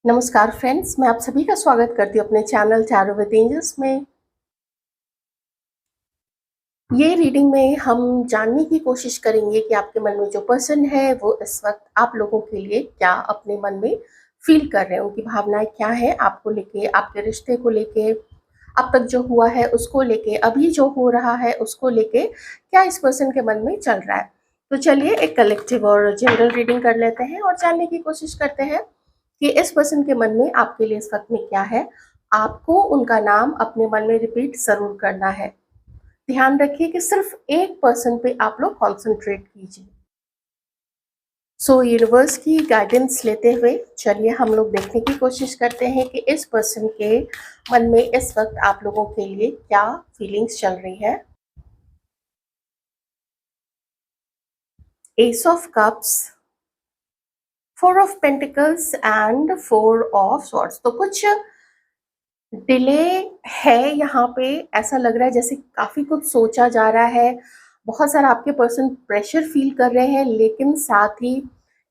नमस्कार फ्रेंड्स, मैं आप सभी का स्वागत करती हूँ अपने चैनल टैरो विद एंजल्स में। ये रीडिंग में हम जानने की कोशिश करेंगे कि आपके मन में जो पर्सन है वो इस वक्त आप लोगों के लिए क्या अपने मन में फील कर रहे हैं, उनकी भावनाएं क्या है आपको लेके, आपके रिश्ते को लेके, अब तक जो हुआ है उसको लेके, अभी जो हो रहा है उसको लेके, क्या इस पर्सन के मन में चल रहा है। तो चलिए एक कलेक्टिव और जनरल रीडिंग कर लेते हैं और जानने की कोशिश करते हैं कि इस पर्सन के मन में आपके लिए इस वक्त में क्या है। आपको उनका नाम अपने मन में रिपीट जरूर करना है। ध्यान रखिए कि सिर्फ एक पर्सन पे आप लोग कॉन्सेंट्रेट कीजिए। यूनिवर्स की गाइडेंस लेते हुए चलिए हम लोग देखने की कोशिश करते हैं कि इस पर्सन के मन में इस वक्त आप लोगों के लिए क्या फीलिंग्स चल रही है। S of cups, four of pentacles and four of swords. तो कुछ डिले है यहाँ पे। ऐसा लग रहा है जैसे काफ़ी कुछ सोचा जा रहा है, बहुत सारा आपके पर्सन प्रेशर फील कर रहे हैं, लेकिन साथ ही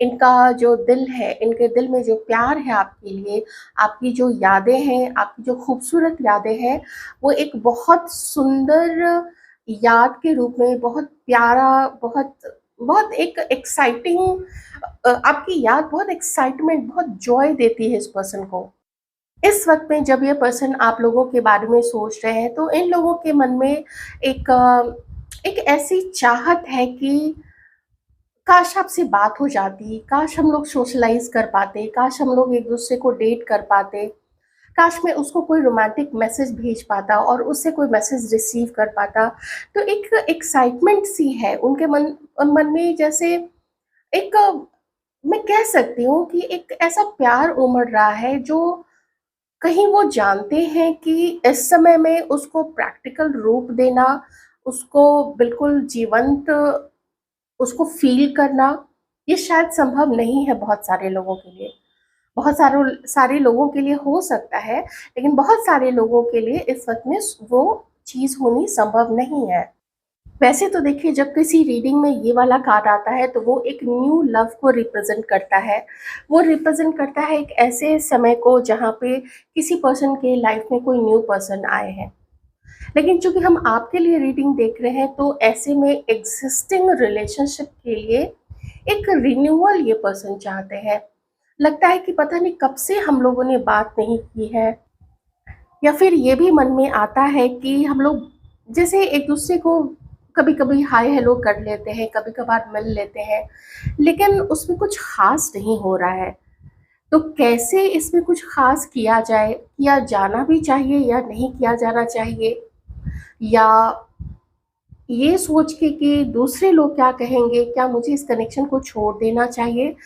इनका जो दिल है, इनके दिल में जो प्यार है आपके लिए, आपकी जो यादें हैं, आपकी जो खूबसूरत यादें हैं, वो एक बहुत सुंदर याद के रूप में, बहुत प्यारा, बहुत बहुत एक एक्साइटिंग आपकी याद बहुत एक्साइटमेंट, बहुत जॉय देती है इस पर्सन को। इस वक्त में जब ये पर्सन आप लोगों के बारे में सोच रहे हैं तो इन लोगों के मन में एक ऐसी चाहत है कि काश आपसे बात हो जाती, काश हम लोग सोशलाइज कर पाते, काश हम लोग एक दूसरे को डेट कर पाते, काश मैं उसको कोई रोमांटिक मैसेज भेज पाता और उससे कोई मैसेज रिसीव कर पाता। तो एक एक्साइटमेंट सी है उनके मन मन में, जैसे एक मैं कह सकती हूँ कि एक ऐसा प्यार उमड़ रहा है जो कहीं वो जानते हैं कि इस समय में उसको प्रैक्टिकल रूप देना, उसको बिल्कुल जीवंत, उसको फ़ील करना, ये शायद संभव नहीं है बहुत सारे लोगों के लिए। बहुत सारे लोगों के लिए हो सकता है, लेकिन बहुत सारे लोगों के लिए इस वक़्त में वो चीज़ होनी संभव नहीं है। वैसे तो देखिए, जब किसी रीडिंग में ये वाला कार्ड आता है तो वो एक न्यू लव को रिप्रेजेंट करता है। वो रिप्रेजेंट करता है एक ऐसे समय को जहाँ पे किसी पर्सन के लाइफ में कोई न्यू पर्सन आए हैं। लेकिन चूंकि हम आपके लिए रीडिंग देख रहे हैं तो ऐसे में एग्जिस्टिंग रिलेशनशिप के लिए एक रिन्यूअल ये पर्सन चाहते हैं। लगता है कि पता नहीं कब से हम लोगों ने बात नहीं की है, या फिर ये भी मन में आता है कि हम लोग जैसे एक दूसरे को कभी कभी हाय हेलो कर लेते हैं, कभी कभार मिल लेते हैं, लेकिन उसमें कुछ खास नहीं हो रहा है। तो कैसे इसमें कुछ खास किया जाए, किया जाना भी चाहिए या नहीं किया जाना चाहिए, या ये सोच के कि दूसरे लोग क्या कहेंगे, क्या मुझे इस कनेक्शन को छोड़ देना चाहिए,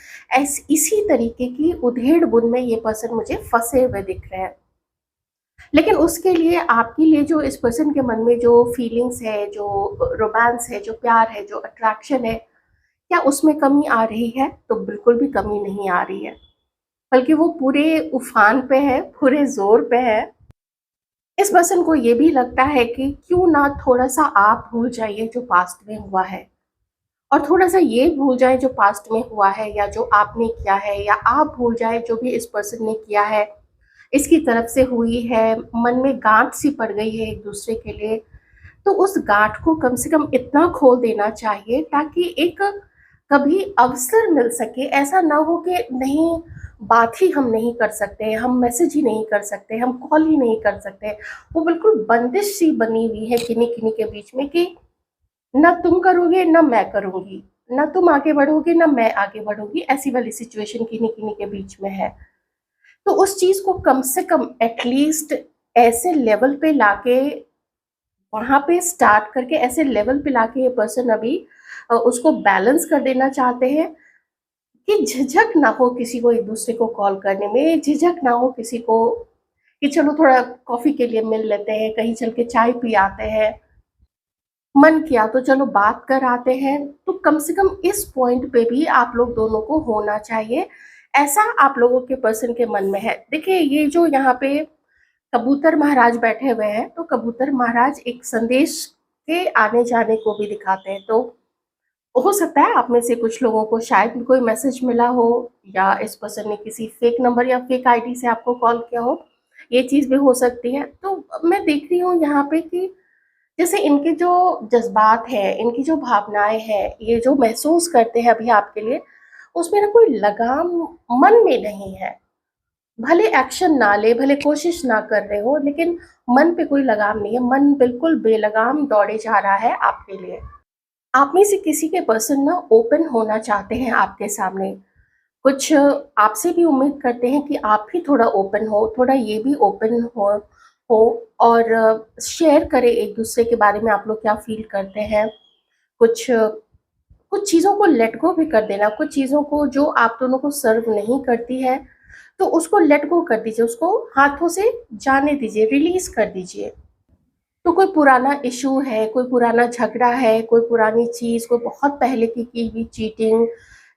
इसी तरीके की उधेड़-बुन में ये पर्सन मुझे फंसे हुए दिख रहे हैं। लेकिन उसके लिए आपके लिए जो इस पर्सन के मन में जो फीलिंग्स है, जो रोमांस है, जो प्यार है, जो अट्रैक्शन है, क्या उसमें कमी आ रही है? तो बिल्कुल भी कमी नहीं आ रही है, बल्कि वो पूरे उफान पे है, पूरे ज़ोर पे है। इस पर्सन को ये भी लगता है कि क्यों ना थोड़ा-सा आप भूल जाइए जो पास्ट में हुआ है, और थोड़ा-सा ये भूल जाएँ जो पास्ट में हुआ है, या जो आपने किया है, या आप भूल जाएँ जो भी इस पर्सन ने किया है, इसकी तरफ से हुई है, मन में गाँठ सी पड़ गई है एक-दूसरे के लिए। तो उस गाँठ को कम से कम इतना खोल देना चाहिए ताकि एक कभी अवसर मिल सके। ऐसा ना हो कि नहीं, बात ही हम नहीं कर सकते, हम मैसेज ही नहीं कर सकते, हम कॉल ही नहीं कर सकते। वो बिल्कुल बंदिश सी बनी हुई है किन्हीं-किन्हीं के बीच में कि ना तुम करोगे, ना मैं करूँगी, ना तुम आगे बढ़ोगे, ना मैं आगे बढ़ूँगी, ऐसी वाली सिचुएशन किन्हीं-किन्हीं के बीच में है। तो उस चीज़ को कम से कम एटलीस्ट ऐसे लेवल पे लाके, वहाँ पे स्टार्ट करके ऐसे लेवल पे लाके ये पर्सन अभी उसको बैलेंस कर देना चाहते हैं कि झिझक ना हो किसी को एक-दूसरे को कॉल करने में, झिझक ना हो किसी को कि चलो थोड़ा कॉफ़ी के लिए मिल लेते हैं, कहीं चल के चाय पी आते हैं, मन किया तो चलो बात कर आते हैं। तो कम से कम इस पॉइंट पे भी आप लोग दोनों को होना चाहिए, ऐसा आप लोगों के पर्सन के मन में है। देखिए, ये जो यहाँ पे कबूतर महाराज बैठे हुए हैं, तो कबूतर महाराज एक संदेश के आने-जाने को भी दिखाते हैं। तो हो सकता है आप में से कुछ लोगों को शायद कोई मैसेज मिला हो, या इस पर्सन ने किसी फेक नंबर या फेक आईडी से आपको कॉल किया हो, ये चीज़ भी हो सकती है। तो मैं देख रही हूँ यहाँ पे कि जैसे इनके जो जज़्बात हैं, इनकी जो भावनाएँ हैं, ये जो महसूस करते हैं अभी आपके लिए, उसमें ना कोई लगाम मन में नहीं है। भले एक्शन ना ले, भले कोशिश ना कर रहे हो, लेकिन मन पे कोई लगाम नहीं है। मन बिल्कुल बेलगाम दौड़े जा रहा है आपके लिए। आप में से किसी के पर्सन ना ओपन होना चाहते हैं आपके सामने। कुछ आपसे भी उम्मीद करते हैं कि आप भी थोड़ा ओपन हो, थोड़ा ये भी ओपन हो और शेयर करें एक-दूसरे के बारे में, आप लोग क्या फ़ील करते हैं। कुछ कुछ चीज़ों को लेट गो भी कर देना, कुछ चीज़ों को जो आप दोनों को सर्व नहीं करती है, तो उसको लेट गो कर दीजिए, उसको हाथों से जाने दीजिए, रिलीज़ कर दीजिए। तो कोई पुराना इश्यू है, कोई पुराना झगड़ा है, कोई पुरानी चीज़, कोई बहुत पहले की हुई चीटिंग,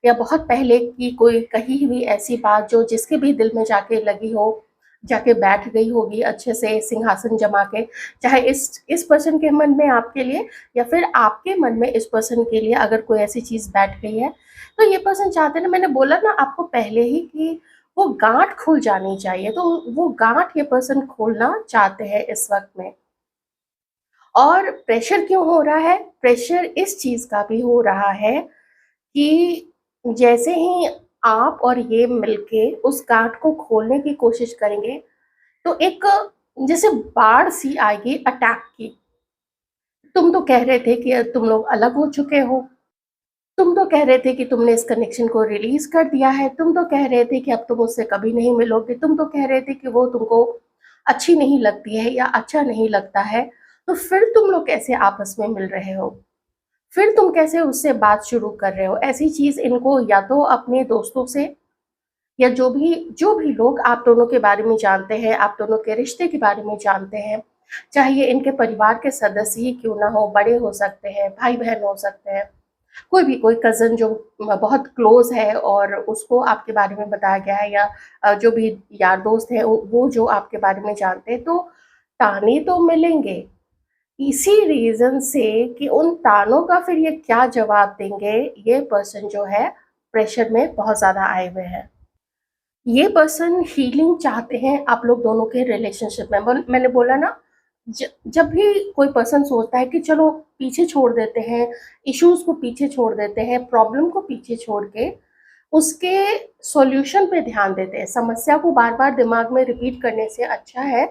या बहुत पहले की कोई कही हुई ऐसी बात जो जिसके भी दिल में जाके लगी हो, जाके बैठ गई होगी अच्छे से सिंहासन जमा के, चाहे इस पर्सन के मन में आपके लिए, या फिर आपके मन में इस पर्सन के लिए अगर कोई ऐसी चीज़ बैठ गई है, तो ये पर्सन चाहते हैं ना, मैंने बोला ना आपको पहले ही कि वो गाँठ खुल जानी चाहिए, तो वो गाँठ ये पर्सन खोलना चाहते हैं इस वक़्त में। और प्रेशर क्यों हो रहा है? प्रेशर इस चीज़ का भी हो रहा है कि जैसे ही आप और ये मिलके उस गाँठ को खोलने की कोशिश करेंगे, तो एक जैसे बाढ़ सी आएगी अटैक की। तुम तो कह रहे थे कि तुम लोग अलग हो चुके हो, तुम तो कह रहे थे कि तुमने इस कनेक्शन को रिलीज़ कर दिया है, तुम तो कह रहे थे कि अब तुम उससे कभी नहीं मिलोगे, तुम तो कह रहे थे कि वो तुमको अच्छी नहीं लगती है या अच्छा नहीं लगता है, तो फिर तुम लोग कैसे आपस में मिल रहे हो? फिर तुम कैसे उससे बात शुरू कर रहे हो? ऐसी चीज़ इनको या तो अपने दोस्तों से, या जो भी लोग आप दोनों के बारे में जानते हैं, आप दोनों के रिश्ते के बारे में जानते हैं, चाहे ये इनके परिवार के सदस्य ही क्यों ना हो, बड़े हो सकते हैं, भाई-बहन हो सकते हैं, कोई भी, कोई कज़न जो बहुत क्लोज़ है और उसको आपके बारे में बताया गया है, या जो भी यार दोस्त हैं वो जो आपके बारे में जानते हैं, तो ताने तो मिलेंगे। इसी रीज़न से कि उन तानों का फिर ये क्या जवाब देंगे, ये पर्सन जो है प्रेशर में बहुत ज़्यादा आए हुए हैं। ये पर्सन हीलिंग चाहते हैं आप लोग दोनों के रिलेशनशिप में। मैंने बोला ना, जब भी कोई पर्सन सोचता है कि चलो पीछे छोड़ देते हैं, इश्यूज़ को पीछे छोड़ देते हैं, प्रॉब्लम को पीछे छोड़ के उसके सॉल्यूशन पे ध्यान देते हैं। समस्या को बार-बार दिमाग में रिपीट करने से अच्छा है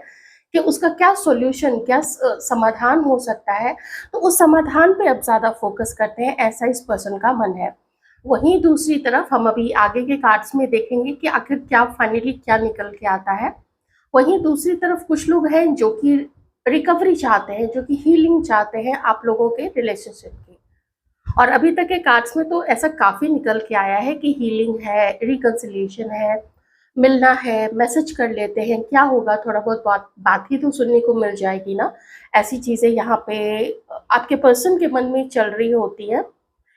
कि उसका क्या सॉल्यूशन, क्या समाधान हो सकता है, तो उस समाधान पे अब ज़्यादा फ़ोकस करते हैं, ऐसा इस पर्सन का मन है। वहीं दूसरी तरफ हम अभी आगे के कार्ड्स में देखेंगे कि आखिर क्या फाइनली क्या निकल के आता है। वहीं दूसरी तरफ कुछ लोग हैं जो कि रिकवरी चाहते हैं, जो कि हीलिंग चाहते हैं आप लोगों के रिलेशनशिप की। और अभी तक के कार्ड्स में तो ऐसा काफ़ी निकल के आया है कि हीलिंग है, रिकंसिलिएशन है, मिलना है, मैसेज कर लेते हैं, क्या होगा, थोड़ा बहुत बात बात ही तो सुनने को मिल जाएगी ना। ऐसी चीज़ें यहाँ पे आपके पर्सन के मन में चल रही होती हैं।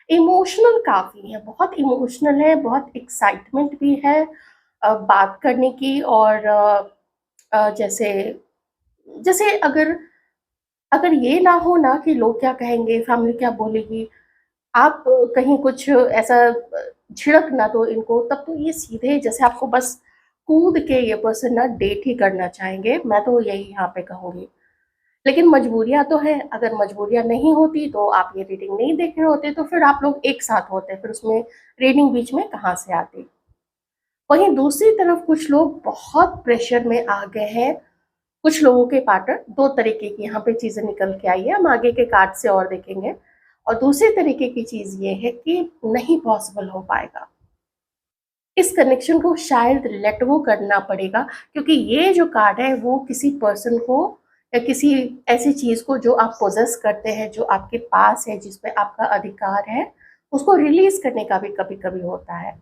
इमोशनल काफ़ी है, बहुत इमोशनल है, बहुत एक्साइटमेंट भी है बात करने की, और जैसे जैसे अगर अगर ये ना हो ना कि लोग क्या कहेंगे, फैमिली क्या बोलेगी, आप कहीं कुछ ऐसा झिड़क ना दो इनको, तब तो ये सीधे जैसे आपको बस कूद के ये पर्सन ना डेट ही करना चाहेंगे, मैं तो यही यहाँ पे कहूँगी। लेकिन मजबूरियाँ तो हैं, अगर मजबूरियाँ नहीं होती तो आप ये रीडिंग नहीं देख रहे होते, तो फिर आप लोग एक साथ होते, फिर उसमें रीडिंग बीच में कहाँ से आती। वहीं दूसरी तरफ कुछ लोग बहुत प्रेशर में आ गए हैं। कुछ लोगों के पैटर्न 2 तरीके की यहाँ पे चीज़ें निकल के आई है, हम आगे के कार्ड से और देखेंगे। और दूसरे तरीके की चीज़ ये है कि नहीं पॉसिबल हो पाएगा। इस कनेक्शन को शायद लेट गो करना पड़ेगा, क्योंकि ये जो कार्ड है वो किसी पर्सन को या किसी ऐसी चीज़ को जो आप पोजेस करते हैं, जो आपके पास है, जिस पे आपका अधिकार है, उसको रिलीज़ करने का भी कभी-कभी होता है।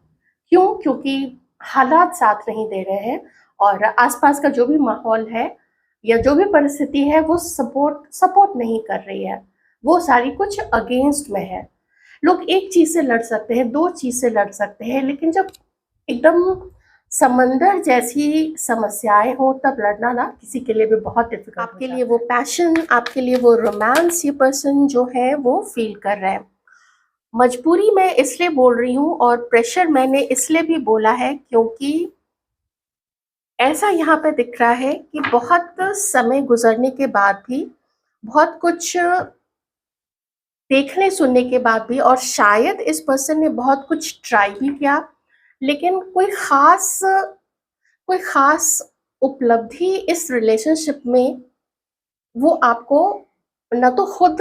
क्यों? क्योंकि हालात साथ नहीं दे रहे हैं, और आस-पास का जो भी माहौल है या जो भी परिस्थिति है वो सपोर्ट सपोर्ट नहीं कर रही है। वो सारी कुछ अगेंस्ट में है। लोग एक चीज़ से लड़ सकते हैं, 2 चीज़ से लड़ सकते हैं, लेकिन जब एकदम समंदर जैसी समस्याएँ हों तब लड़ना ना किसी के लिए भी बहुत डिफ़िकल्ट हो आपके लिए वो पैशन, आपके लिए वो रोमांस ये पर्सन जो है वो फ़ील कर रहा है। मजबूरी मैं इसलिए बोल रही हूँ और प्रेशर मैंने इसलिए भी बोला है क्योंकि ऐसा यहाँ पे दिख रहा है कि बहुत समय गुजरने के बाद भी, बहुत कुछ देखने सुनने के बाद भी, और शायद इस पर्सन ने बहुत कुछ ट्राई भी किया, लेकिन कोई खास उपलब्धि इस रिलेशनशिप में वो आपको ना तो खुद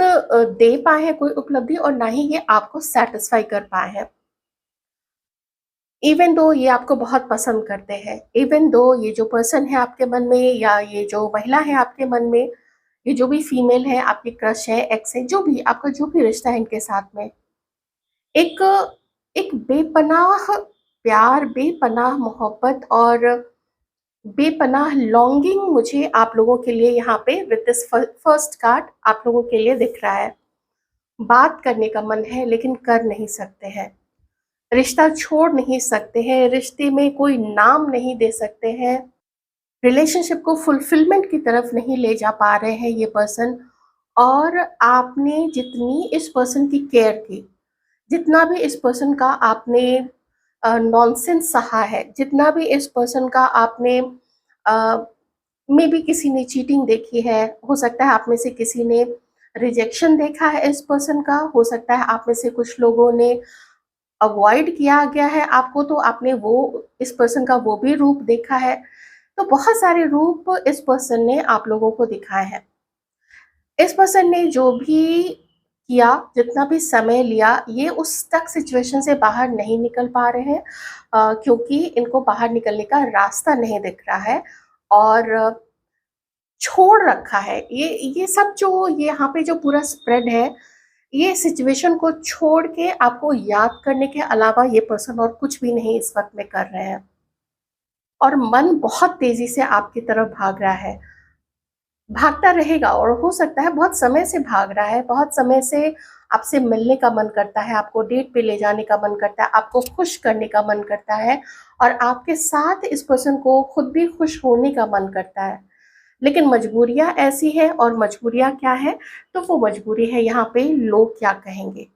दे पाए हैं कोई उपलब्धि, और ना ही ये आपको सेटिस्फाई कर पाए हैं। इवन दो ये आपको बहुत पसंद करते हैं, इवन दो ये जो पर्सन है आपके मन में, या ये जो महिला है आपके मन में, ये जो भी फीमेल है, आपकी क्रश है, एक्स है, जो भी आपका जो भी रिश्ता है इनके साथ में, एक एक बेपनाह प्यार, बेपनाह मोहब्बत और बेपनाह लॉन्गिंग मुझे आप लोगों के लिए यहाँ पे विद दिस फर्स्ट कार्ड आप लोगों के लिए दिख रहा है। बात करने का मन है लेकिन कर नहीं सकते हैं, रिश्ता छोड़ नहीं सकते हैं, रिश्ते में कोई नाम नहीं दे सकते हैं, रिलेशनशिप को फुलफिलमेंट की तरफ नहीं ले जा पा रहे हैं ये पर्सन। और आपने जितनी इस पर्सन की केयर की, जितना भी इस पर्सन का आपने नॉनसेंस सहा है, जितना भी इस पर्सन का आपने मे बी किसी ने चीटिंग देखी है, हो सकता है आप में से किसी ने रिजेक्शन देखा है इस पर्सन का, हो सकता है आप में से कुछ लोगों ने अवॉइड किया गया है आपको, तो आपने वो इस पर्सन का वो भी रूप देखा है। तो बहुत सारे रूप इस पर्सन ने आप लोगों को दिखाए हैं। इस पर्सन ने जो भी किया, जितना भी समय लिया, ये उस तक सिचुएशन से बाहर नहीं निकल पा रहे हैं, क्योंकि इनको बाहर निकलने का रास्ता नहीं दिख रहा है, और छोड़ रखा है ये सब जो ये यहाँ पे जो पूरा स्प्रेड है, ये सिचुएशन को छोड़ के आपको याद करने के अलावा ये पर्सन और कुछ भी नहीं इस वक्त में कर रहे हैं, और मन बहुत तेजी से आपकी तरफ भाग रहा है, भागता रहेगा, और हो सकता है बहुत समय से भाग रहा है, बहुत समय से आपसे मिलने का मन करता है, आपको डेट पे ले जाने का मन करता है, आपको खुश करने का मन करता है, और आपके साथ इस पर्सन को खुद भी खुश होने का मन करता है। लेकिन मजबूरियां ऐसी है, और मजबूरियां क्या है, तो वो मजबूरी है यहाँ पे लोग क्या कहेंगे।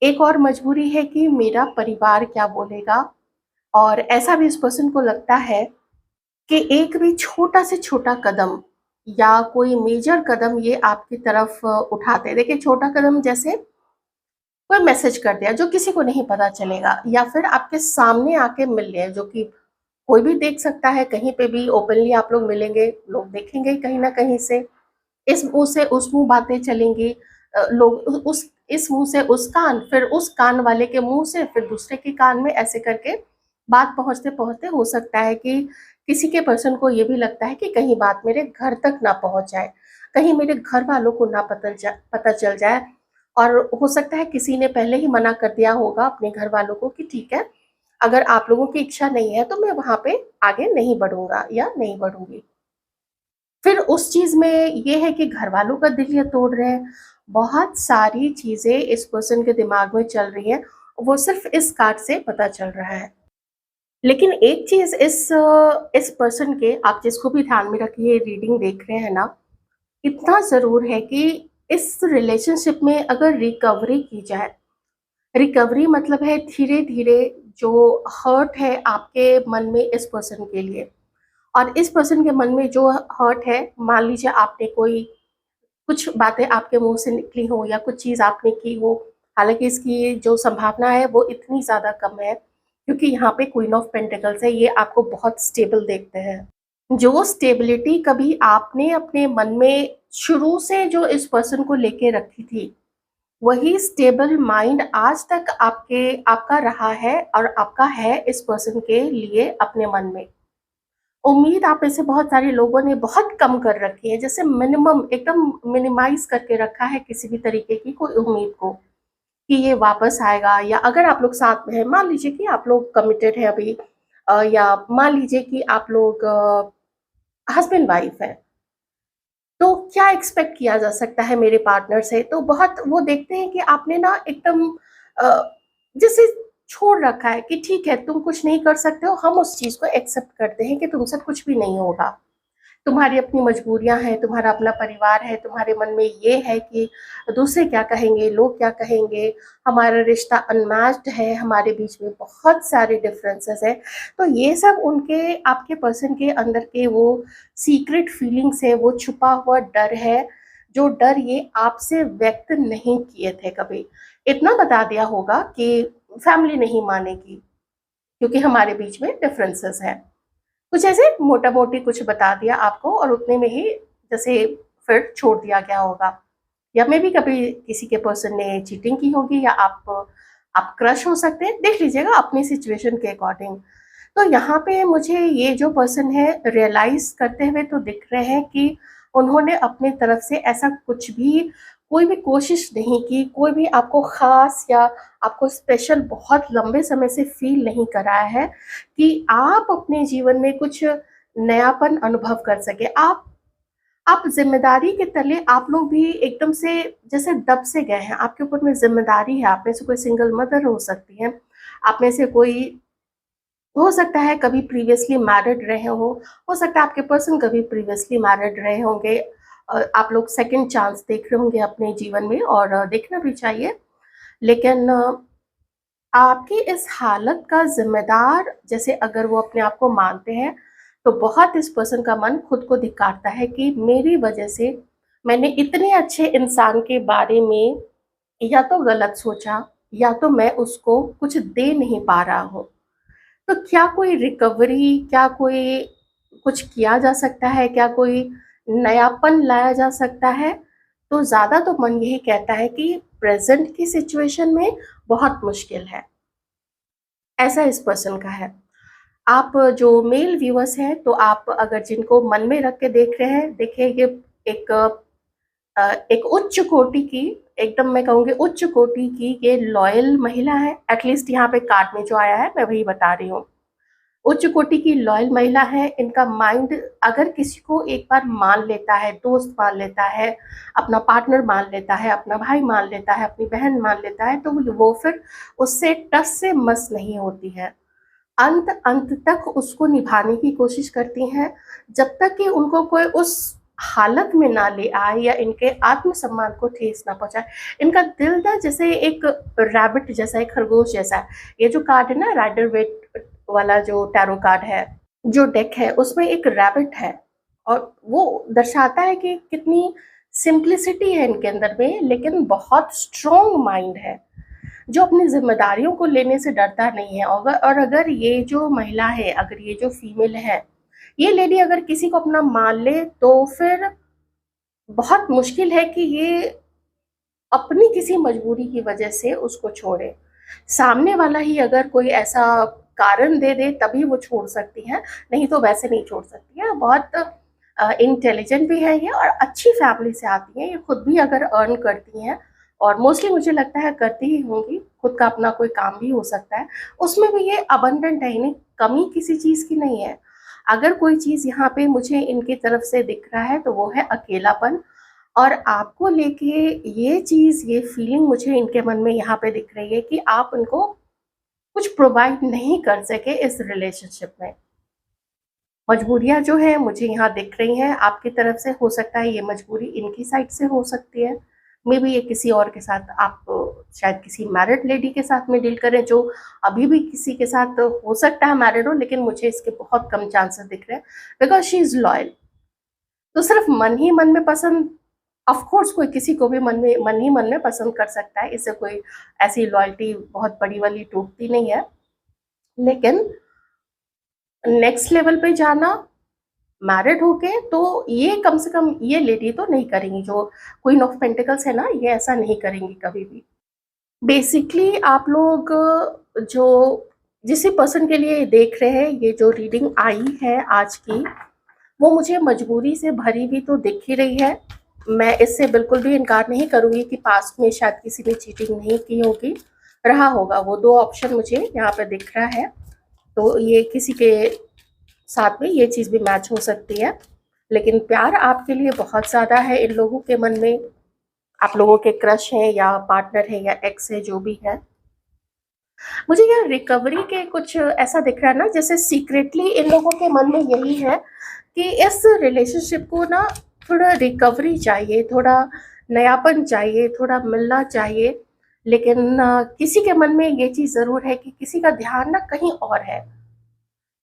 एक और मजबूरी है कि मेरा परिवार क्या बोलेगा, और ऐसा भी इस पर्सन को लगता है कि एक भी छोटा से छोटा कदम या कोई मेजर कदम ये आपकी तरफ उठाते हैं। देखिए, छोटा कदम जैसे कोई मैसेज कर दिया जो किसी को नहीं पता चलेगा, या फिर आपके सामने आके मिल लिया जो कि कोई भी देख सकता है, कहीं पे भी ओपनली आप लोग मिलेंगे, लोग देखेंगे ही कहीं ना कहीं से, इस मुंह से उस मुंह बातें चलेंगी, लोग उस इस मुंह से उस कान, फिर उस कान वाले के मुंह से फिर दूसरे के कान में, ऐसे करके बात पहुंचते पहुंचते हो सकता है कि किसी के पर्सन को ये भी लगता है कि कहीं बात मेरे घर तक ना पहुंच जाए, कहीं मेरे घर वालों को ना पता चल जाए, और हो सकता है किसी ने पहले ही मना कर दिया होगा अपने घर वालों को कि ठीक है, अगर आप लोगों की इच्छा नहीं है तो मैं वहां पे आगे नहीं बढ़ूंगा या नहीं बढ़ूंगी। फिर उस चीज में ये है कि घर वालों का दिल ये तोड़ रहे हैं, बहुत सारी चीजें इस पर्सन के दिमाग में चल रही हैं, वो सिर्फ इस कार्ड से पता चल रहा है। लेकिन एक चीज इस पर्सन के, आप जिसको भी ध्यान में रखिए, रीडिंग देख रहे हैं ना, इतना जरूर है कि इस रिलेशनशिप में अगर रिकवरी की जाए, रिकवरी मतलब है धीरे धीरे जो हर्ट है आपके मन में इस पर्सन के लिए, और इस पर्सन के मन में जो हर्ट है, मान लीजिए आपने कोई कुछ बातें आपके मुंह से निकली हो या कुछ चीज आपने की हो, हालांकि इसकी जो संभावना है वो इतनी ज्यादा कम है, क्योंकि यहाँ पे क्वीन ऑफ पेंटिकल्स है, ये आपको बहुत स्टेबल देखते हैं। जो स्टेबिलिटी कभी आपने अपने मन में शुरू से जो इस पर्सन को लेके रखी थी, वही स्टेबल माइंड आज तक आपका रहा है और आपका है इस पर्सन के लिए अपने मन में। उम्मीद आप में से बहुत सारे लोगों ने बहुत कम कर रखी है, जैसे मिनिमम एकदम मिनिमाइज करके रखा है किसी भी तरीके की कोई उम्मीद को कि ये वापस आएगा, या अगर आप लोग साथ में हैं, मान लीजिए कि आप लोग कमिटेड हैं अभी, या मान लीजिए कि आप लोग हस्बैंड वाइफ हैं, तो क्या एक्सपेक्ट किया जा सकता है मेरे पार्टनर से, तो बहुत वो देखते हैं कि आपने ना एकदम जैसे छोड़ रखा है कि ठीक है तुम कुछ नहीं कर सकते हो, हम उस चीज को एक्सेप्ट करते हैं कि तुमसे कुछ भी नहीं होगा। तुम्हारी अपनी मजबूरियां हैं, तुम्हारा अपना परिवार है, तुम्हारे मन में ये है कि दूसरे क्या कहेंगे, लोग क्या कहेंगे, हमारा रिश्ता अनमैच्ड है, हमारे बीच में बहुत सारे डिफरेंसेस हैं। तो ये सब उनके आपके पर्सन के अंदर के वो सीक्रेट फीलिंग्स है, वो छुपा हुआ डर है, जो डर ये आपसे व्यक्त नहीं किए थे कभी। इतना बता दिया होगा कि फैमिली नहीं मानेगी क्योंकि हमारे बीच में डिफरेंसेस हैं। कुछ ऐसे मोटा मोटी कुछ बता दिया आपको और उतने में ही जैसे फिर छोड़ दिया गया होगा। या मे भी कभी किसी के पर्सन ने चीटिंग की होगी, या आप क्रश हो सकते हैं, देख लीजिएगा अपनी सिचुएशन के अकॉर्डिंग। तो यहाँ पे मुझे ये जो पर्सन है रियलाइज करते हुए तो दिख रहे हैं कि उन्होंने अपने तरफ से ऐसा कुछ भी, कोई भी कोशिश नहीं की, कोई भी आपको खास या आपको स्पेशल बहुत लंबे समय से फील नहीं कराया है कि आप अपने जीवन में कुछ नयापन अनुभव कर सके। आप जिम्मेदारी के तले आप लोग भी एकदम से जैसे दब से गए हैं, आपके ऊपर में जिम्मेदारी है। आप में से कोई सिंगल मदर हो सकती है, आप में से कोई हो सकता है कभी प्रीवियसली मैरिड रहे हो सकता है आपके पर्सन कभी प्रीवियसली मैरिड रहे होंगे। आप लोग सेकंड चांस देख रहे होंगे अपने जीवन में, और देखना भी चाहिए। लेकिन आपकी इस हालत का ज़िम्मेदार, जैसे अगर वो अपने आप को मानते हैं, तो बहुत इस पर्सन का मन खुद को धिक्कारता है कि मेरी वजह से मैंने इतने अच्छे इंसान के बारे में या तो गलत सोचा, या तो मैं उसको कुछ दे नहीं पा रहा हूँ। तो क्या कोई रिकवरी, क्या कोई कुछ किया जा सकता है? क्या कोई नयापन लाया जा सकता है? तो ज़्यादा तो मन यही कहता है कि प्रेज़ेंट की सिचुएशन में बहुत मुश्किल है। ऐसा इस पर्सन का है। आप जो मेल व्यूअर्स हैं, तो आप अगर जिनको मन में रख के देख रहे हैं, देखिए ये एक एक उच्च कोटि की, एकदम मैं कहूँगी उच्च कोटि की ये लॉयल महिला है। एटलीस्ट यहाँ पे कार्ड में जो आया है मैं वही बता रही हूँ। उच्च कोटि की लॉयल महिला है। इनका माइंड अगर किसी को एक बार मान लेता है, दोस्त मान लेता है, अपना पार्टनर मान लेता है, अपना भाई मान लेता है, अपनी बहन मान लेता है, तो वो फिर उससे टस से मस नहीं होती है। अंत अंत तक उसको निभाने की कोशिश करती हैं, जब तक कि उनको कोई उस हालत में ना ले आए या इनके आत्मसम्मान को ठेस ना पहुंचाए। इनका दिल ना जैसे एक रैबिट जैसा, एक खरगोश जैसा है। ये जो कार्ड है ना, राइडर वेट वाला जो टैरो कार्ड है, जो डेक है, उसमें एक रैबिट है, और वो दर्शाता है कि कितनी सिंप्लिसिटी है इनके अंदर में, लेकिन बहुत स्ट्रॉन्ग माइंड है, जो अपनी जिम्मेदारियों को लेने से डरता नहीं है। और अगर ये जो महिला है, अगर ये जो फीमेल है, ये लेडी अगर किसी को अपना मान ले, तो फिर बहुत मुश्किल है कि ये अपनी किसी मजबूरी की वजह से उसको छोड़े। सामने वाला ही अगर कोई ऐसा कारण दे दे तभी वो छोड़ सकती है, नहीं तो वैसे नहीं छोड़ सकती है। बहुत इंटेलिजेंट भी है ये, और अच्छी फैमिली से आती हैं। ये खुद भी अगर अर्न करती हैं, और मोस्टली मुझे लगता है करती ही होंगी, खुद का अपना कोई काम भी हो सकता है, उसमें भी ये अबंडेंट है, इन्हें कमी किसी चीज़ की नहीं है। अगर कोई चीज़ यहाँ पे मुझे इनकी तरफ से दिख रहा है तो वो है अकेलापन, और आपको लेके ये चीज़, ये फीलिंग मुझे इनके मन में यहाँ पे दिख रही है कि आप उनको कुछ प्रोवाइड नहीं कर सके इस रिलेशनशिप में। मजबूरियाँ जो हैं मुझे यहाँ दिख रही हैं आपकी तरफ से। हो सकता है ये मजबूरी इनकी साइड से हो सकती है, मे बी ये किसी और के साथ, आप शायद किसी मैरिड लेडी के साथ में डील करें, जो अभी भी किसी के साथ हो सकता है मैरिड हो, लेकिन मुझे इसके बहुत कम चांसेस दिख रहे हैं, बिकॉज शी इज़ लॉयल। तो सिर्फ मन ही मन में पसंद, ऑफ कोर्स कोई किसी को भी मन ही मन में पसंद कर सकता है, इससे कोई ऐसी लॉयल्टी बहुत बड़ी वाली टूटती नहीं है। लेकिन नेक्स्ट लेवल पे जाना मैरिड होके, तो ये कम से कम ये लेडी तो नहीं करेंगी। जो क्वीन ऑफ पेंटिकल्स है ना, ये ऐसा नहीं करेंगी कभी भी। बेसिकली आप लोग जो जिस पर्सन के लिए देख रहे हैं, ये जो रीडिंग आई है आज की, वो मुझे मजबूरी से भरी हुई तो दिख ही रही है। मैं इससे बिल्कुल भी इनकार नहीं करूँगी कि पास्ट में शायद किसी ने चीटिंग नहीं की होगी, रहा होगा। वो 2 ऑप्शन मुझे यहाँ पे दिख रहा है, तो ये किसी के साथ में ये चीज़ भी मैच हो सकती है। लेकिन प्यार आपके लिए बहुत ज़्यादा है इन लोगों के मन में। आप लोगों के क्रश हैं, या पार्टनर है, या एक्स है, जो भी है। मुझे ये रिकवरी के कुछ ऐसा दिख रहा है ना, जैसे सीक्रेटली इन लोगों के मन में यही है कि इस रिलेशनशिप को ना थोड़ा रिकवरी चाहिए, थोड़ा नयापन चाहिए, थोड़ा मिलना चाहिए। लेकिन किसी के मन में ये चीज़ ज़रूर है कि किसी का ध्यान ना कहीं और है।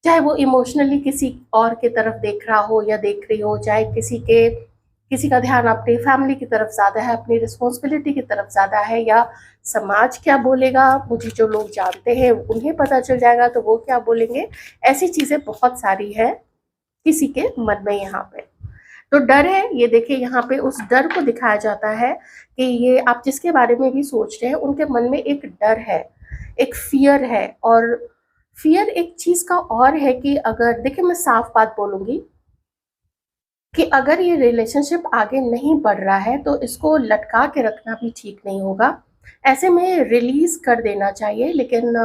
चाहे वो इमोशनली किसी और की तरफ देख रहा हो या देख रही हो, चाहे किसी का ध्यान अपनी फैमिली की तरफ ज़्यादा है, अपनी रिस्पॉन्सिबिलिटी की तरफ ज़्यादा है, या समाज क्या बोलेगा, मुझे जो लोग जानते हैं उन्हें पता चल जाएगा तो वो क्या बोलेंगे। ऐसी चीज़ें बहुत सारी हैं किसी के मन में यहाँ पे। तो डर है, ये देखिए यहाँ पे उस डर को दिखाया जाता है कि ये आप जिसके बारे में भी सोच रहे हैं उनके मन में एक डर है, एक फियर है। और फियर एक चीज का और है कि अगर देखिए मैं साफ बात बोलूंगी कि अगर ये रिलेशनशिप आगे नहीं बढ़ रहा है तो इसको लटका के रखना भी ठीक नहीं होगा। ऐसे में रिलीज कर देना चाहिए। लेकिन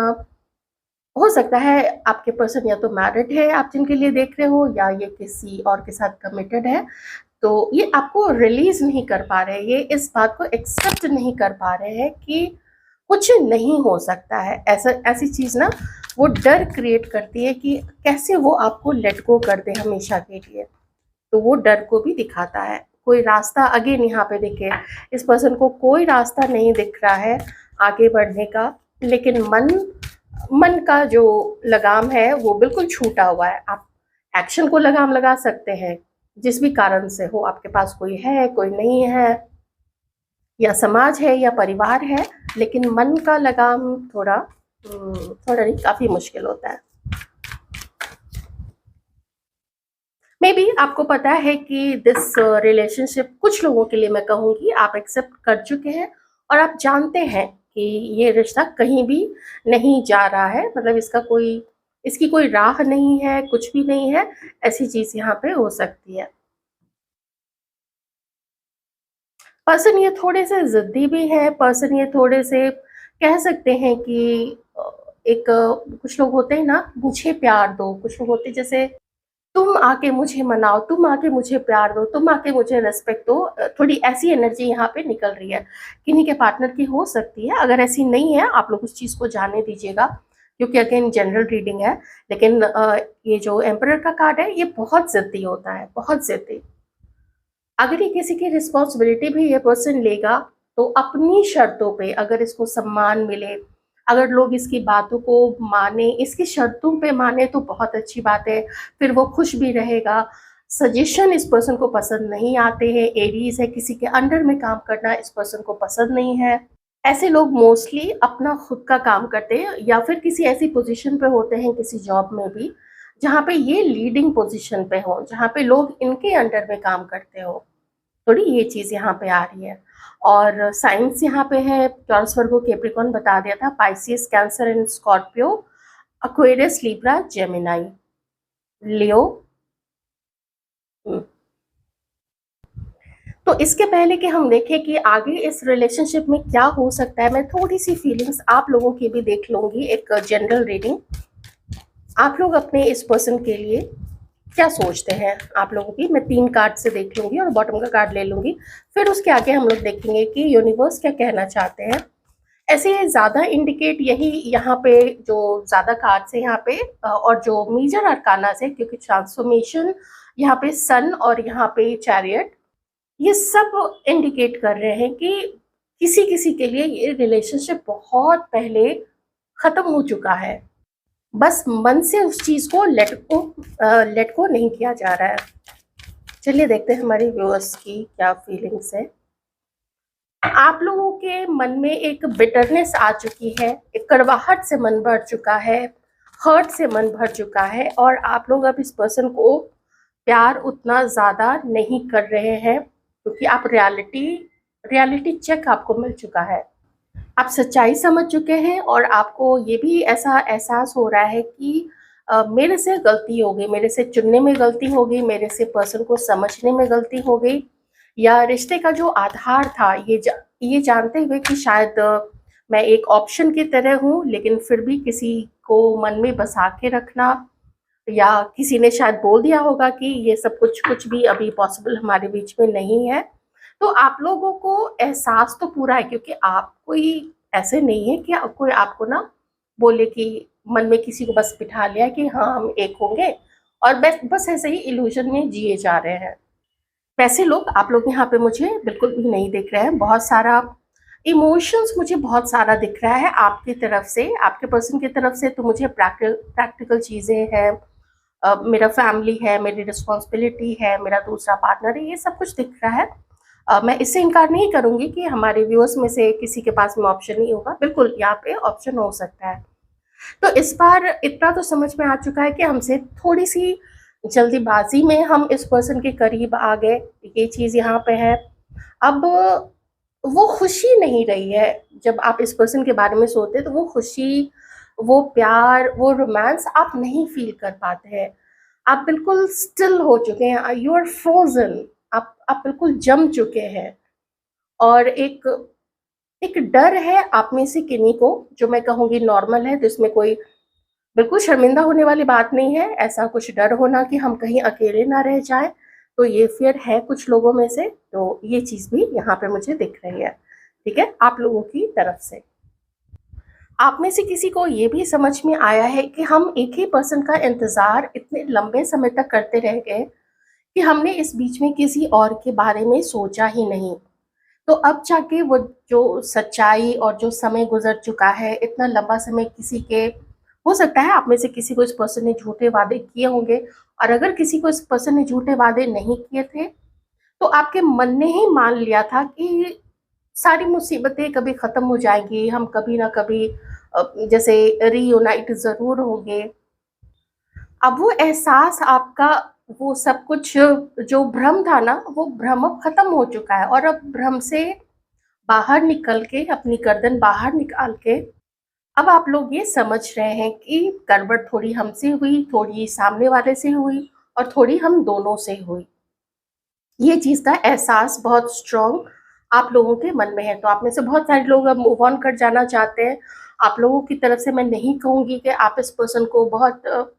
हो सकता है आपके पर्सन या तो मैरिड है आप जिनके लिए देख रहे हो, या ये किसी और के साथ कमिटेड है, तो ये आपको रिलीज नहीं कर पा रहे हैं, ये इस बात को एक्सेप्ट नहीं कर पा रहे हैं कि कुछ नहीं हो सकता है। ऐसा ऐसी चीज ना वो डर क्रिएट करती है कि कैसे वो आपको लेट गो कर दे हमेशा के लिए। तो वो डर को भी दिखाता है। कोई रास्ता अगेन यहाँ पे देखिए, इस पर्सन को कोई रास्ता नहीं दिख रहा है आगे बढ़ने का, लेकिन मन मन का जो लगाम है वो बिल्कुल छूटा हुआ है। आप एक्शन को लगाम लगा सकते हैं जिस भी कारण से हो, आपके पास कोई है कोई नहीं है, या समाज है या परिवार है, लेकिन मन का लगाम थोड़ा नहीं काफी मुश्किल होता है। मे बी आपको पता है कि दिस रिलेशनशिप कुछ लोगों के लिए मैं कहूँगी आप एक्सेप्ट कर चुके हैं, और आप जानते हैं कि ये रिश्ता कहीं भी नहीं जा रहा है, मतलब इसकी कोई राह नहीं है, कुछ भी नहीं है। ऐसी चीज यहाँ पे हो सकती है। पर्सन ये थोड़े से जिद्दी भी है, पर्सन ये थोड़े से कह सकते हैं कि कुछ लोग होते हैं ना, मुझे प्यार दो, कुछ लोग होते हैं जैसे तुम आके मुझे मनाओ, तुम आके मुझे प्यार दो, तुम आके मुझे रेस्पेक्ट दो। थोड़ी ऐसी एनर्जी यहाँ पे निकल रही है, किन्हीं के पार्टनर की हो सकती है। अगर ऐसी नहीं है आप लोग उस चीज को जाने दीजिएगा, क्योंकि अगेन जनरल रीडिंग है। लेकिन ये जो एम्परर का कार्ड है ये बहुत जिद्दी होता है, बहुत जिद्दी। अगर ये किसी की रिस्पॉन्सिबिलिटी भी ये पर्सन लेगा तो अपनी शर्तों पे, अगर इसको सम्मान मिले, अगर लोग इसकी बातों को माने, इसकी शर्तों पे माने तो बहुत अच्छी बात है, फिर वो खुश भी रहेगा। सजेशन इस पर्सन को पसंद नहीं आते हैं, एरीज है, किसी के अंडर में काम करना इस पर्सन को पसंद नहीं है। ऐसे लोग मोस्टली अपना खुद का काम करते हैं, या फिर किसी ऐसी पोजीशन पे होते हैं किसी जॉब में भी जहाँ पे ये लीडिंग पोजीशन पे हो, जहाँ पे लोग इनके अंडर में काम करते हो। थोड़ी ये चीज यहाँ पे आ रही है। और साइंस यहाँ पे है, टॉरस वर्गो कैप्रिकॉर्न बता दिया था, Pisces Cancer and Scorpio, Aquarius Libra Gemini, Leo. तो इसके पहले कि हम देखें कि आगे इस रिलेशनशिप में क्या हो सकता है, मैं थोड़ी सी फीलिंग्स आप लोगों की भी देख लूंगी, एक जनरल रीडिंग। आप लोग अपने इस पर्सन के लिए क्या सोचते हैं, आप लोगों की मैं 3 कार्ड से देख लूंगी और बॉटम का कार्ड ले लूंगी। फिर उसके आगे हम लोग देखेंगे कि यूनिवर्स क्या कहना चाहते हैं। ऐसे ज्यादा इंडिकेट यही यहाँ पे जो ज्यादा कार्ड्स है यहाँ पे, और जो मेजर अरकाना से, क्योंकि ट्रांसफॉर्मेशन यहाँ पे सन और यहाँ पे चैरियट, ये सब इंडिकेट कर रहे हैं कि किसी किसी के लिए ये रिलेशनशिप बहुत पहले खत्म हो चुका है, बस मन से उस चीज को लेट को नहीं किया जा रहा है। चलिए देखते हैं हमारी व्यूअर्स की क्या फीलिंग्स है। आप लोगों के मन में एक बिटरनेस आ चुकी है, एक कड़वाहट से मन भर चुका है, हर्ट से मन भर चुका है, और आप लोग अब इस पर्सन को प्यार उतना ज्यादा नहीं कर रहे हैं, क्योंकि आप रियलिटी चेक आपको मिल चुका है। आप सच्चाई समझ चुके हैं, और आपको ये भी ऐसा एहसास हो रहा है कि मेरे से गलती हो गई, मेरे से चुनने में गलती हो गई, मेरे से पर्सन को समझने में गलती हो गई, या रिश्ते का जो आधार था ये जानते हुए कि शायद मैं एक ऑप्शन की तरह हूँ, लेकिन फिर भी किसी को मन में बसा के रखना, या किसी ने शायद बोल दिया होगा कि ये सब कुछ भी अभी पॉसिबल हमारे बीच में नहीं है। तो आप लोगों को एहसास तो पूरा है, क्योंकि आप कोई ऐसे नहीं है कि कोई आपको ना बोले कि मन में किसी को बस बिठा लिया कि हाँ हम एक होंगे और बस बस ऐसे ही इल्यूजन में जिए जा रहे हैं। वैसे लोग आप लोग यहाँ पे मुझे बिल्कुल भी नहीं दिख रहे हैं। बहुत सारा इमोशंस मुझे बहुत सारा दिख रहा है आपकी तरफ से, आपके पर्सन की तरफ से। तो मुझे प्रैक्टिकल चीज़ें हैं, मेरा फैमिली है, मेरी रिस्पॉन्सिबिलिटी है, मेरा दूसरा पार्टनर है, ये सब कुछ दिख रहा है। मैं इससे इनकार नहीं करूँगी कि हमारे व्यूअर्स में से किसी के पास में ऑप्शन नहीं होगा, बिल्कुल यहाँ पे ऑप्शन हो सकता है। तो इस बार इतना तो समझ में आ चुका है कि हमसे थोड़ी-सी जल्दीबाज़ी में हम इस पर्सन के करीब आ गए, ये चीज़ यहाँ पे है। अब वो खुशी नहीं रही है, जब आप इस पर्सन के बारे में सोचते हैं तो वो खुशी, वो प्यार, वो रोमांस आप नहीं फ़ील कर पाते हैं। आप बिल्कुल स्टिल हो चुके हैं, यू आर फ्रोज़न, आप बिल्कुल जम चुके हैं। और एक एक डर है आप में से किन्हीं को, जो मैं कहूँगी नॉर्मल है, जिसमें कोई बिल्कुल शर्मिंदा होने वाली बात नहीं है। ऐसा कुछ डर होना कि हम कहीं अकेले ना रह जाएँ, तो ये फ़ियर है कुछ लोगों में से, तो ये चीज़ भी यहाँ पे मुझे दिख रही है, ठीक है? आप लोगों की तरफ से। आप में से किसी को ये भी समझ में आया है कि हम एक ही पर्सन का इंतज़ार इतने लंबे समय तक करते रह गए कि हमने इस बीच में किसी और के बारे में सोचा ही नहीं। तो अब जाके वो जो सच्चाई और जो समय गुज़र चुका है, इतना लंबा समय किसी के, हो सकता है आप में से किसी को इस पर्सन ने झूठे वादे किए होंगे, और अगर किसी को इस पर्सन ने झूठे वादे नहीं किए थे, तो आपके मन ने ही मान लिया था कि सारी मुसीबतें कभी ख़त्म हो जाएँगी, हम कभी ना कभी जैसे रीयूनाइट ज़रूर होंगे। अब वो एहसास आपका, वो सब कुछ जो भ्रम था ना, वो भ्रम अब खत्म हो चुका है, और अब भ्रम से बाहर निकल के, अपनी गर्दन बाहर निकाल के, अब आप लोग ये समझ रहे हैं कि गड़बड़ थोड़ी हमसे हुई, थोड़ी सामने वाले से हुई, और थोड़ी हम दोनों से हुई। ये चीज़ का एहसास बहुत स्ट्रॉन्ग आप लोगों के मन में है। तो आप में से बहुत सारे लोग अब मूव ऑन कर जाना चाहते हैं। आप लोगों की तरफ से मैं नहीं कहूँगी कि आप इस पर्सन को बहुत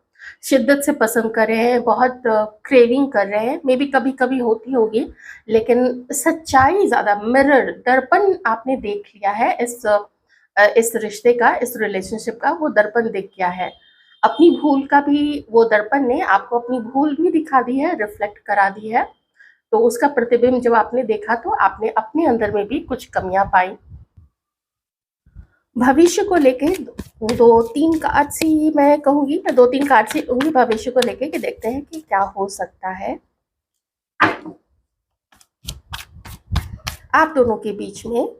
शिद्दत से पसंद कर रहे हैं, बहुत क्रेविंग कर रहे हैं। मेबी कभी-कभी होती होगी, लेकिन सच्चाई ज़्यादा, मिरर, दर्पण आपने देख लिया है इस रिश्ते का, इस रिलेशनशिप का, वो दर्पण दिख गया है। अपनी भूल का भी वो दर्पण ने आपको अपनी भूल भी दिखा दी है, रिफ्लेक्ट करा दी है। तो उसका प्रतिबिंब जब आपने देखा, तो आपने अपने अंदर में भी कुछ कमियां पाई। भविष्य को लेके दो तीन कार्ड्स ही मैं कहूंगी, मैं दो तीन कार्ड्स ही लूंगी भविष्य को लेके, कि देखते हैं कि क्या हो सकता है आप दोनों के बीच में।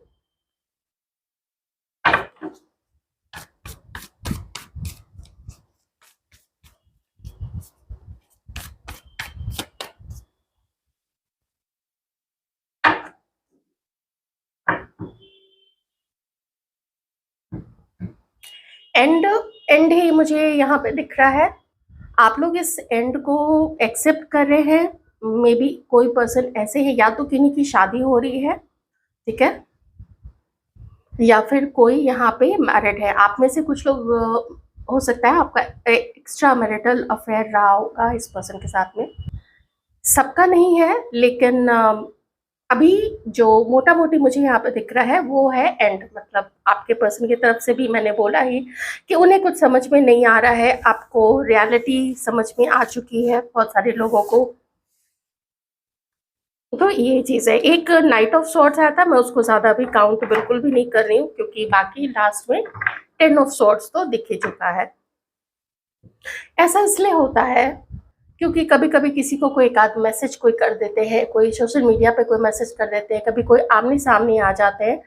एंड एंड ही मुझे यहाँ पे दिख रहा है। आप लोग इस एंड को एक्सेप्ट कर रहे हैं। मे बी कोई पर्सन ऐसे है, या तो किन्हीं की शादी हो रही है, ठीक है, या फिर कोई यहाँ पे मैरिड है। आप में से कुछ लोग हो सकता है आपका एक्स्ट्रा मैरिटल अफेयर रहा होगा इस पर्सन के साथ में। सबका नहीं है, लेकिन अभी जो मोटा मोटी मुझे यहाँ पे दिख रहा है वो है एंड। मतलब आपके पर्सन की तरफ से भी मैंने बोला ही कि उन्हें कुछ समझ में नहीं आ रहा है, आपको रियलिटी समझ में आ चुकी है बहुत सारे लोगों को। तो ये चीज़ है। एक नाइट ऑफ सॉर्ड्स आया था, मैं उसको ज़्यादा अभी काउंट बिल्कुल भी नहीं कर रही हूँ, क्योंकि बाकी लास्ट में 10 ऑफ सॉर्ड्स तो दिख ही चुका है। ऐसा इसलिए होता है क्योंकि कभी-कभी किसी को कोई एक आध मैसेज कोई कर देते हैं, कोई सोशल मीडिया पे कोई मैसेज कर देते हैं, कभी कोई आमने-सामने आ जाते हैं,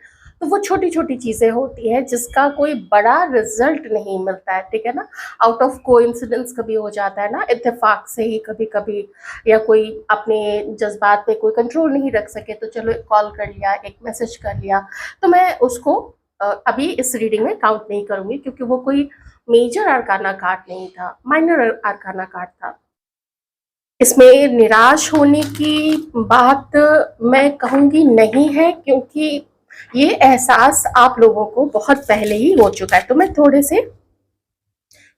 तो वो छोटी-छोटी चीज़ें होती हैं जिसका कोई बड़ा रिज़ल्ट नहीं मिलता है, ठीक है ना? आउट ऑफ कोइंसिडेंस कभी हो जाता है ना, इत्तेफ़ाक से ही कभी-कभी, या कोई अपने जज़्बात पे कोई कंट्रोल नहीं रख सके, तो चलो एक कॉल कर लिया, एक मैसेज कर लिया। तो मैं उसको अभी इस रीडिंग में काउंट नहीं करूँगी, क्योंकि वो कोई मेजर अरकाना कार्ड नहीं था, माइनर अरकाना कार्ड था। इसमें निराश होने की बात मैं कहूँगी नहीं है, क्योंकि ये एहसास आप लोगों को बहुत पहले ही हो चुका है। तो मैं थोड़े से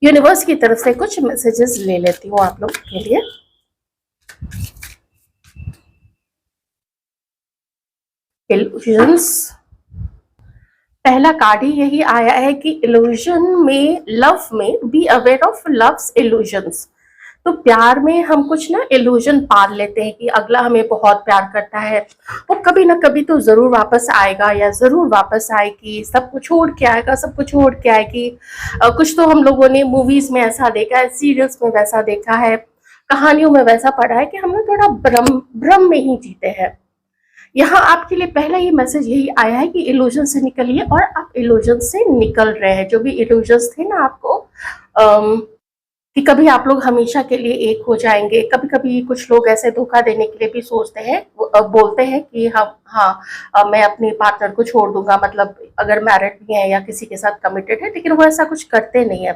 यूनिवर्स की तरफ से कुछ मैसेजेस ले लेती हूँ आप लोगों के लिए। इल्यूजन्स, पहला कार्ड ही यही आया है कि इल्यूजन में, लव में, be aware of loves illusions. तो तो प्यार में हम कुछ ना इल्यूजन पाल लेते हैं कि अगला हमें बहुत प्यार करता है, वो कभी ना कभी तो जरूर वापस आएगा या जरूर वापस आएगी, सब कुछ छोड़ के आएगा, सब कुछ छोड़ के आएगी। कुछ तो हम लोगों ने मूवीज में ऐसा देखा है, सीरियल्स में वैसा देखा है, कहानियों में वैसा पढ़ा है कि हम लोग थोड़ा भ्रम भ्रम में ही जीते हैं। यहाँ आपके लिए पहला ही मैसेज यही आया है कि इल्यूजन से निकलिए, और आप इल्यूजन से निकल रहे हैं। जो भी इल्यूजन्स थे ना आपको, कि कभी आप लोग हमेशा के लिए एक हो जाएंगे, कभी कभी कुछ लोग ऐसे धोखा देने के लिए भी सोचते हैं, बोलते हैं कि हम हाँ मैं अपने पार्टनर को छोड़ दूंगा, मतलब अगर मैरिड भी है या किसी के साथ कमिटेड है, लेकिन वो ऐसा कुछ करते नहीं है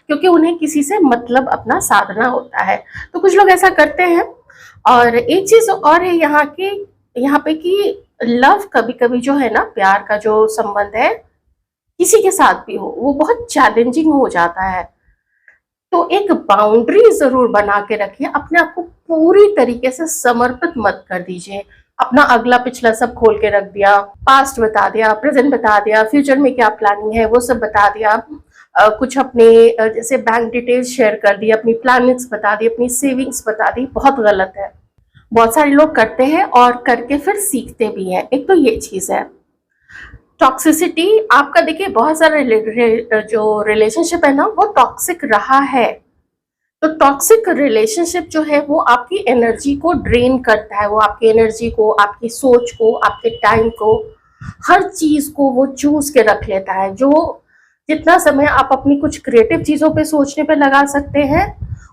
क्योंकि उन्हें किसी से मतलब अपना साधना होता है। तो कुछ लोग ऐसा करते हैं। और एक चीज और है यहाँ पे कि लव कभी कभी जो है ना, प्यार का जो संबंध है किसी के साथ भी हो, वो बहुत चैलेंजिंग हो जाता है। तो एक बाउंड्री जरूर बना के रखिए, अपने आप को पूरी तरीके से समर्पित मत कर दीजिए। अपना अगला पिछला सब खोल के रख दिया, पास्ट बता दिया, प्रेजेंट बता दिया, फ्यूचर में क्या प्लानिंग है वो सब बता दिया। कुछ अपने जैसे बैंक डिटेल्स शेयर कर दी, अपनी प्लानिंग्स बता दी, अपनी सेविंग्स बता दी, बहुत गलत है। बहुत सारे लोग करते हैं और करके फिर सीखते भी हैं। एक तो ये चीज है। टॉक्सिसिटी आपका देखिए, बहुत सारे जो रिलेशनशिप है ना वो टॉक्सिक रहा है। तो टॉक्सिक रिलेशनशिप जो है वो आपकी एनर्जी को ड्रेन करता है, वो आपकी एनर्जी को, आपकी सोच को, आपके टाइम को, हर चीज को वो चूज के रख लेता है। जो जितना समय आप अपनी कुछ क्रिएटिव चीजों पे सोचने पे लगा सकते हैं,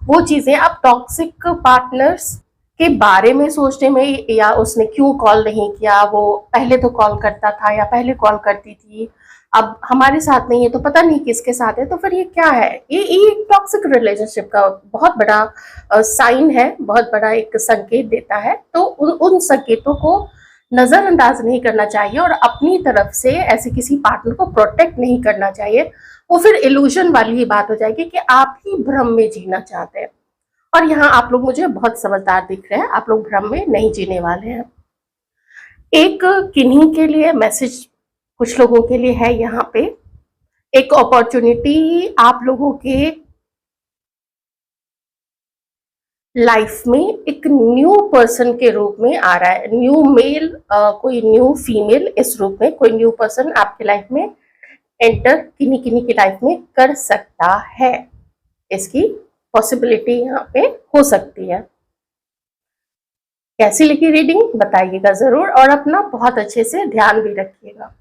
वो चीजें आप टॉक्सिक पार्टनर्स के बारे में सोचने में, या उसने क्यों कॉल नहीं किया, वो पहले तो कॉल करता था या पहले कॉल करती थी, अब हमारे साथ नहीं है तो पता नहीं किसके साथ है, तो फिर ये क्या है? ये एक टॉक्सिक रिलेशनशिप का बहुत बड़ा साइन है, बहुत बड़ा एक संकेत देता है। तो उन संकेतों को नजरअंदाज नहीं करना चाहिए और अपनी तरफ से ऐसे किसी पार्टनर को प्रोटेक्ट नहीं करना चाहिए। वो फिर इल्यूजन वाली ही बात हो जाएगी कि आप ही भ्रम में जीना चाहते हैं। और यहाँ आप लोग मुझे बहुत समझदार दिख रहे हैं, आप लोग भ्रम में नहीं जीने वाले हैं। एक किन्हीं के लिए मैसेज कुछ लोगों के लिए है यहाँ पे, एक अपॉर्चुनिटी आप लोगों के लाइफ में एक न्यू पर्सन के रूप में आ रहा है। न्यू मेल, कोई न्यू फीमेल, इस रूप में कोई न्यू पर्सन आपके लाइफ में एंटर किन्हीं किन्हीं की लाइफ में कर सकता है। इसकी पॉसिबिलिटी यहाँ पे हो सकती है। कैसी लगी रीडिंग बताइएगा जरूर, और अपना बहुत अच्छे से ध्यान भी रखिएगा।